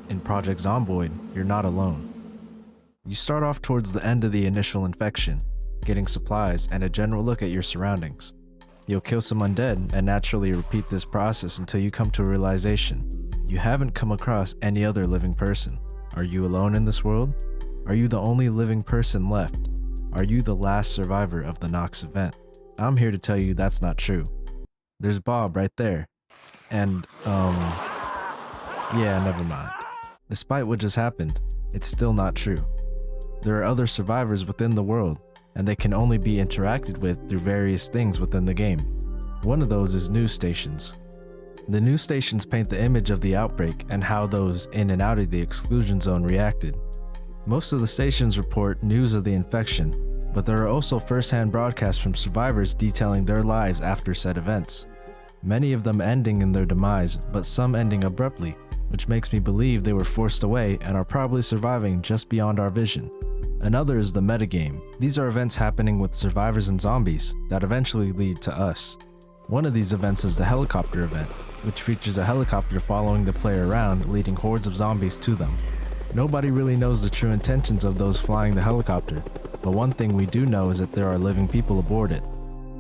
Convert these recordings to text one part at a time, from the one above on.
In Project Zomboid, you're not alone. You start off towards the end of the initial infection, getting supplies and a general look at your surroundings. You'll kill some undead and naturally repeat this process until you come to a realization. You haven't come across any other living person. Are you alone in this world? Are you the only living person left? Are you the last survivor of the Nox event? I'm here to tell you that's not true. There's Bob right there. And, yeah, never mind. Despite what just happened, it's still not true. There are other survivors within the world, and they can only be interacted with through various things within the game. One of those is news stations. The news stations paint the image of the outbreak and how those in and out of the exclusion zone reacted. Most of the stations report news of the infection, but there are also first-hand broadcasts from survivors detailing their lives after said events. Many of them ending in their demise, but some ending abruptly, which makes me believe they were forced away and are probably surviving just beyond our vision. Another is the metagame. These are events happening with survivors and zombies that eventually lead to us. One of these events is the helicopter event, which features a helicopter following the player around, leading hordes of zombies to them. Nobody really knows the true intentions of those flying the helicopter, but one thing we do know is that there are living people aboard it.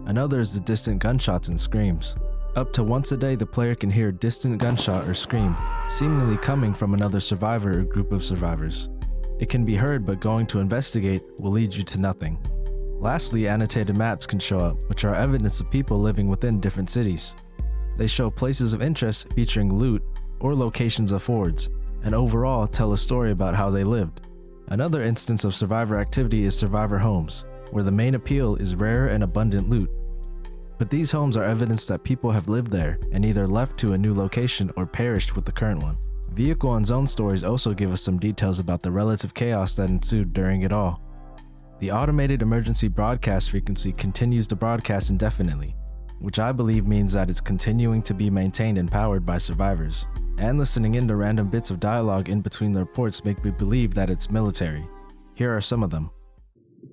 Another is the distant gunshots and screams. Up to once a day, the player can hear a distant gunshot or scream, seemingly coming from another survivor or group of survivors. It can be heard, but going to investigate will lead you to nothing. Lastly, annotated maps can show up, which are evidence of people living within different cities. They show places of interest featuring loot or locations of hordes, and overall tell a story about how they lived. Another instance of survivor activity is survivor homes, where the main appeal is rare and abundant loot. But these homes are evidence that people have lived there and either left to a new location or perished with the current one. Vehicle and zone stories also give us some details about the relative chaos that ensued during it all. The automated emergency broadcast frequency continues to broadcast indefinitely, which I believe means that it's continuing to be maintained and powered by survivors. And listening in to random bits of dialogue in between the reports make me believe that it's military. Here are some of them.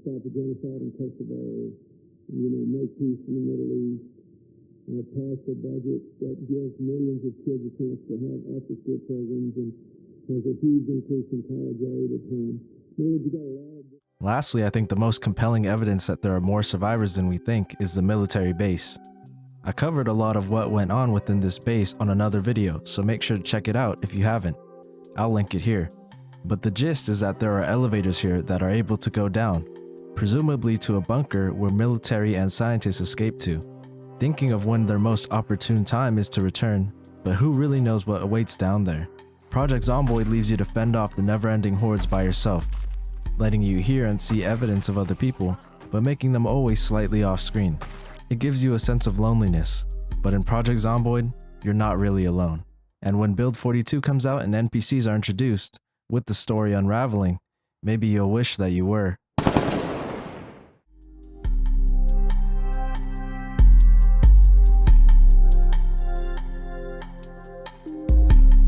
Stop the genocide in Kosovo, make peace in the Middle East, pass a budget that gives millions of kids a chance to have after-school programs, and there's a huge increase in college aid at home. Lastly, I think the most compelling evidence that there are more survivors than we think is the military base. I covered a lot of what went on within this base on another video, so make sure to check it out if you haven't. I'll link it here. But the gist is that there are elevators here that are able to go down, presumably to a bunker where military and scientists escape to, thinking of when their most opportune time is to return, but who really knows what awaits down there. Project Zomboid leaves you to fend off the never-ending hordes by yourself, letting you hear and see evidence of other people, but making them always slightly off-screen. It gives you a sense of loneliness, but in Project Zomboid, you're not really alone. And when Build 42 comes out and NPCs are introduced, with the story unraveling, maybe you'll wish that you were.